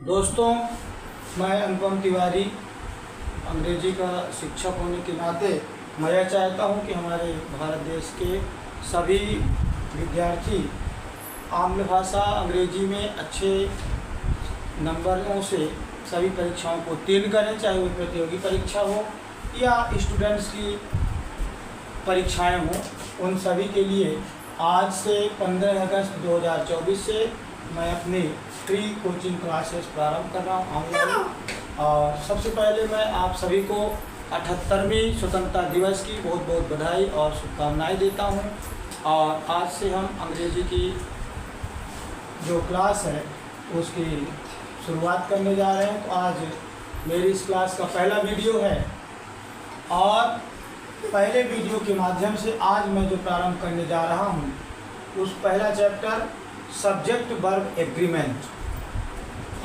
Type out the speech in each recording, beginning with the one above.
दोस्तों, मैं अनुपम तिवारी अंग्रेजी का शिक्षक होने के नाते मैं यह चाहता हूं कि हमारे भारत देश के सभी विद्यार्थी आंग्ल भाषा अंग्रेजी में अच्छे नंबरों से सभी परीक्षाओं को उत्तीर्ण करें, चाहे वो प्रतियोगी परीक्षा हो या स्टूडेंट्स की परीक्षाएं हों। उन सभी के लिए आज से 15 अगस्त 2024 से मैं अपनी फ्री कोचिंग क्लासेस प्रारंभ कर रहा हूँ ऑनलाइन। और सबसे पहले मैं आप सभी को 78वीं स्वतंत्रता दिवस की बहुत बहुत बधाई और शुभकामनाएं देता हूँ। और आज से हम अंग्रेजी की जो क्लास है उसकी शुरुआत करने जा रहे हैं। तो आज मेरी इस क्लास का पहला वीडियो है और पहले वीडियो के माध्यम से आज मैं जो प्रारंभ करने जा रहा हूँ उस पहला चैप्टर सब्जेक्ट वर्ब एग्रीमेंट।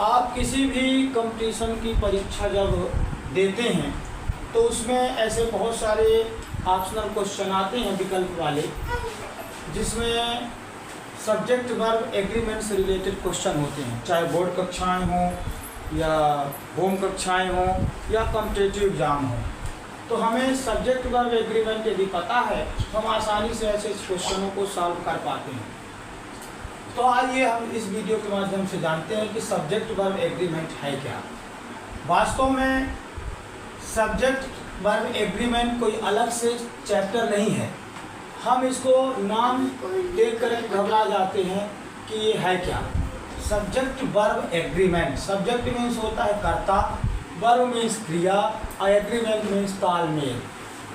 आप किसी भी कंपटीशन की परीक्षा जब देते हैं तो उसमें ऐसे बहुत सारे ऑप्शनल क्वेश्चन आते हैं विकल्प वाले, जिसमें सब्जेक्ट वर्ब एग्रीमेंट से रिलेटेड क्वेश्चन होते हैं, चाहे बोर्ड कक्षाएं हों या होम कक्षाएं हों या कॉम्पिटिटिव एग्जाम हो। तो हमें सब्जेक्ट वर्ब एग्रीमेंट यदि पता है तो हम आसानी से ऐसे क्वेश्चनों को सॉल्व कर पाते हैं। तो आइए हम इस वीडियो के माध्यम से जानते हैं कि सब्जेक्ट वर्ब एग्रीमेंट है क्या। वास्तव में सब्जेक्ट वर्ब एग्रीमेंट कोई अलग से चैप्टर नहीं है। हम इसको नाम देख कर घबरा जाते हैं कि ये है क्या। Subject verb agreement, subject means होता है कर्ता, वर्ब मीन्स क्रिया और एग्रीमेंट मीन्स तालमेल।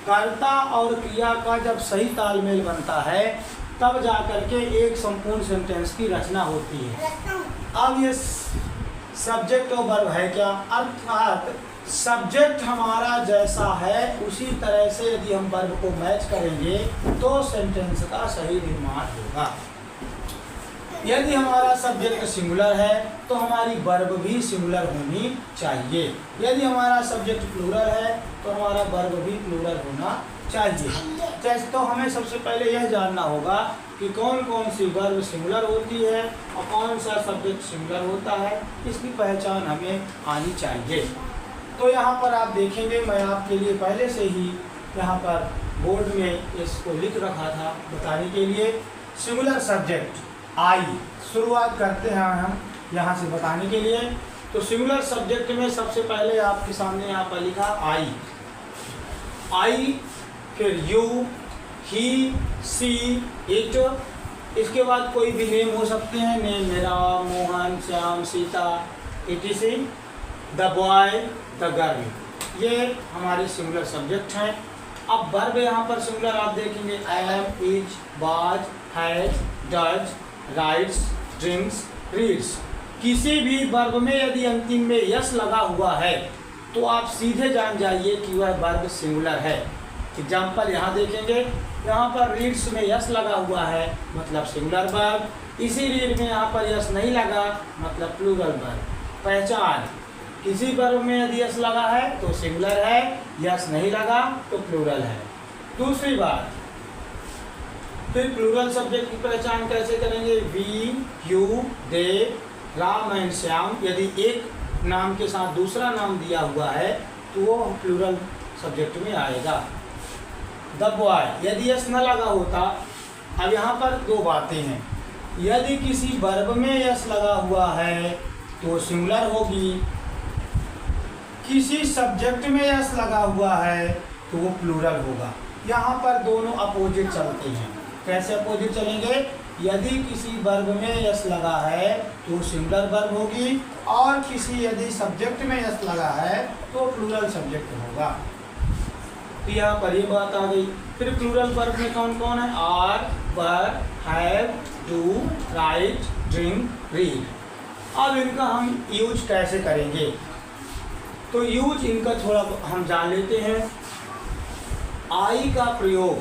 कर्ता और क्रिया का जब सही तालमेल बनता है तब जाकर के एक संपूर्ण सेंटेंस की रचना होती है। अब ये सब्जेक्ट और वर्ब है क्या, अर्थात सब्जेक्ट हमारा जैसा है उसी तरह से यदि हम वर्ब को मैच करेंगे तो सेंटेंस का सही निर्माण होगा। यदि हमारा सब्जेक्ट सिंगुलर है तो हमारी वर्ब भी सिंगुलर होनी चाहिए। यदि हमारा सब्जेक्ट प्लूरल है तो हमारा वर्ब भी प्लूरल होना चाहिए। तो हमें सबसे पहले यह जानना होगा कि कौन कौन सी वर्ब सिंगुलर होती है और कौन सा सब्जेक्ट सिंगुलर होता है, इसकी पहचान हमें आनी चाहिए। तो यहाँ पर आप देखेंगे, मैं आपके लिए पहले से ही यहाँ पर बोर्ड में इसको लिख रखा था बताने के लिए। सिंगुलर सब्जेक्ट आई, शुरुआत करते हैं हम यहाँ से बताने के लिए। तो सिंगुलर सब्जेक्ट में सबसे पहले आपके सामने यहाँ पर लिखा आई, फिर यू, ही, सी, इट। इसके बाद कोई भी नेम हो सकते हैं, नेम मेरा, Mohan, Shyam, Sita, etc। The boy, the girl, ये हमारे सिंगुलर सब्जेक्ट हैं। अब वर्ब यहाँ पर सिंगुलर आप देखेंगे, am, is, was, has, does, writes, drinks, reads. किसी भी वर्ब में यदि अंतिम में यस लगा हुआ है तो आप सीधे जान जाइए कि वह वर्ब सिंगुलर है। एग्जाम्पल यहाँ देखेंगे, यहाँ पर रीड्स में यस लगा हुआ है मतलब सिंगुलर वर्ब। इसी रीड में यहाँ पर यस नहीं लगा मतलब प्लूरल वर्ब। पहचान, किसी वर्ब में यदि यस लगा है तो सिंगुलर है, यस नहीं लगा तो प्लूरल है। दूसरी बात, फिर प्लूरल सब्जेक्ट की पहचान कैसे करेंगे, we, you, they, Ram and Shyam. यदि एक नाम के साथ दूसरा नाम दिया हुआ है तो वो प्लूरल सब्जेक्ट में आएगा। द बॉय, यदि यस न लगा होता। अब यहाँ पर दो बातें हैं, यदि किसी वर्ब में यस लगा हुआ है तो सिंगुलर होगी, किसी सब्जेक्ट में यस लगा हुआ है तो वो प्लूरल होगा। यहाँ पर दोनों अपोजिट चलते हैं। कैसे अपोजिट चलेंगे, यदि किसी वर्ब में यस लगा है तो सिंगुलर वर्ब होगी और किसी यदि सब्जेक्ट में यस लगा है तो प्लूरल सब्जेक्ट होगा। तो यहाँ पर ये बात आ गई। फिर प्लूरल वर्ब में कौन कौन है, are, were, have, do, write, drink, read. अब इनका हम यूज कैसे करेंगे, तो यूज इनका थोड़ा हम जान लेते हैं। आई का प्रयोग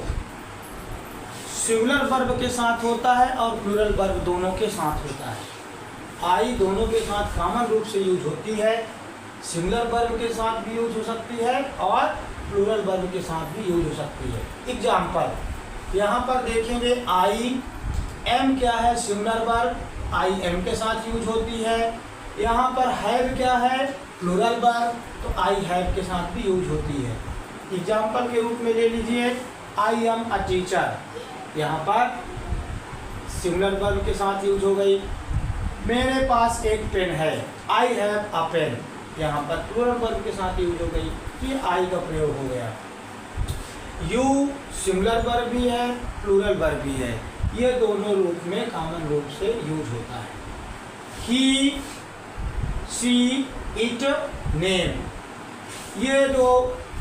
सिंगुलर वर्ब के साथ होता है और प्लूरल वर्ब दोनों के साथ होता है। आई दोनों के साथ कॉमन रूप से यूज होती है, सिंगुलर वर्ब के साथ भी यूज हो सकती है और प्लूरल वर्ब के साथ भी यूज हो सकती है। एग्जाम्पल यहाँ पर देखेंगे, आई एम क्या है, सिंगुलर वर्ब, आई एम के साथ यूज होती है। यहाँ पर हैव क्या है, प्लूरल वर्ब, तो आई हैव के साथ भी यूज होती है। एग्जाम्पल के रूप में ले लीजिए, आई एम अ टीचर, यहाँ पर सिंगुलर वर्ब के साथ यूज हो गई। मेरे पास एक पेन है, आई हैव अ पेन, यहाँ पर प्लूरल वर्ब के साथ यूज हो गई, ये आई का प्रयोग हो गया। यू सिंगुलर वर्ब भी है, प्लूरल वर्ब भी है, ये दोनों रूप में कॉमन रूप से यूज होता है। ही, सी, इट, नेम, ये जो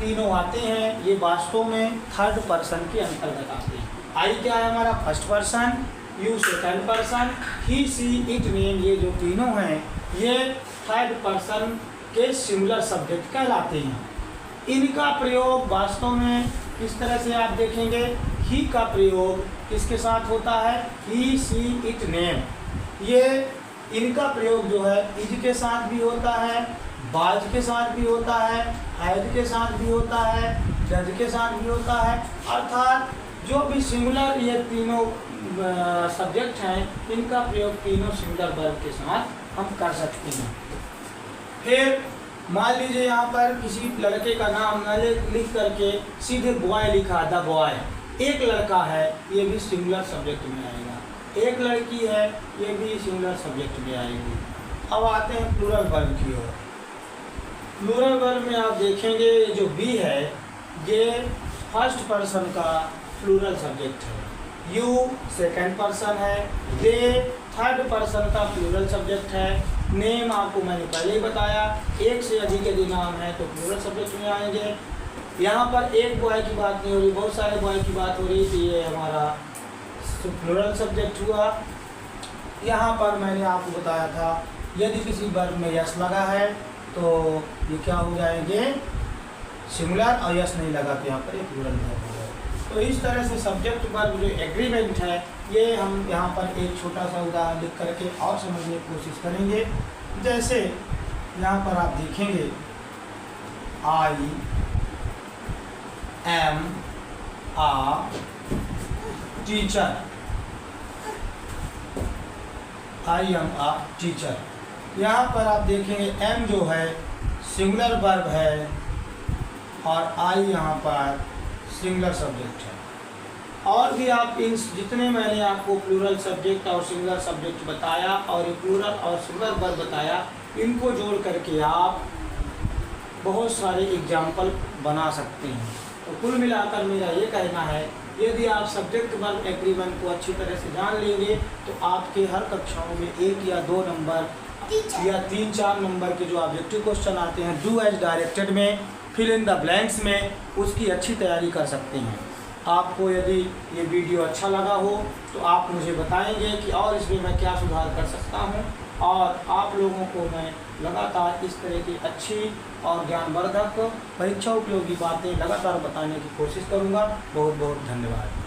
तीनों आते हैं ये वास्तव में थर्ड पर्सन के अंतर्गत आते हैं। आई क्या है हमारा first person, you second person, he, she, it, name, ये जो तीनों हैं ये थर्ड पर्सन के सिंगुलर सब्जेक्ट कहलाते हैं। इनका प्रयोग वास्तव में किस तरह से आप देखेंगे, ही का प्रयोग किसके साथ होता है, ही, सी, इट, नेम, ये इनका प्रयोग जो है इज के साथ भी होता है, बाज के साथ भी होता है, हैज के साथ भी होता है, डज के साथ भी होता है। अर्थात जो भी सिंगुलर ये तीनों सब्जेक्ट हैं इनका प्रयोग तीनों सिंगुलर वर्ब के साथ हम कर सकते हैं। फिर मान लीजिए यहाँ पर किसी लड़के का नाम न लिख करके सीधे बॉय लिखा, द बॉय, एक लड़का है ये भी सिंगुलर सब्जेक्ट में आएगा, एक लड़की है ये भी सिंगुलर सब्जेक्ट में आएगी। अब आते हैं प्लूरल वर्ब की ओर। प्लूरल वर्ब में आप देखेंगे ये जो बी है ये फर्स्ट पर्सन का प्लूरल सब्जेक्ट है, यू सेकंड पर्सन है, दे थर्ड पर्सन का प्लूरल सब्जेक्ट है, नेम आपको मैंने पहले ही बताया एक से अधिक यदि नाम है तो प्लूरल सब्जेक्ट में आएंगे। यहाँ पर एक बॉय की बात नहीं हो रही, बहुत सारे बॉय की बात हो रही थी, ये हमारा प्लूरल सब्जेक्ट हुआ। यहाँ पर मैंने आपको बताया था यदि किसी वर्ब में यस लगा है तो ये क्या हो जाएंगे सिंगुलर, और यस नहीं लगा तो यहाँ पर एक प्लूरल वर्ब हो जाएगा। तो इस तरह से सब्जेक्ट वर्ब जो एग्रीमेंट है ये हम यहाँ पर एक छोटा सा उदाहरण लिख करके और समझने की कोशिश करेंगे। जैसे यहाँ पर आप देखेंगे I am a teacher, I am a teacher, यहाँ पर आप देखेंगे एम जो है सिंगुलर वर्ब है और आई यहाँ पर सिंगुलर सब्जेक्ट है। और भी आप इन जितने मैंने आपको प्लूरल सब्जेक्ट और सिंगुलर सब्जेक्ट बताया और ये प्लूरल और सिंगुलर वर्ब बताया, इनको जोड़ करके आप बहुत सारे एग्जाम्पल बना सकते हैं। तो कुल मिलाकर मेरा ये कहना है यदि आप सब्जेक्ट वर्ब एग्रीमेंट को अच्छी तरह से जान लेंगे तो आपके हर कक्षाओं में 1 या 2 नंबर या 3-4 नंबर के जो ऑब्जेक्टिव क्वेश्चन आते हैं डू एज डायरेक्टेड में, फिल इन द ब्लैंक्स में, उसकी अच्छी तैयारी कर सकते हैं। आपको यदि ये वीडियो अच्छा लगा हो तो आप मुझे बताएंगे कि और इसमें मैं क्या सुधार कर सकता हूँ, और आप लोगों को मैं लगातार इस तरह की अच्छी और ज्ञानवर्धक परीक्षा उपयोगी बातें लगातार बताने की कोशिश करूँगा। बहुत बहुत धन्यवाद।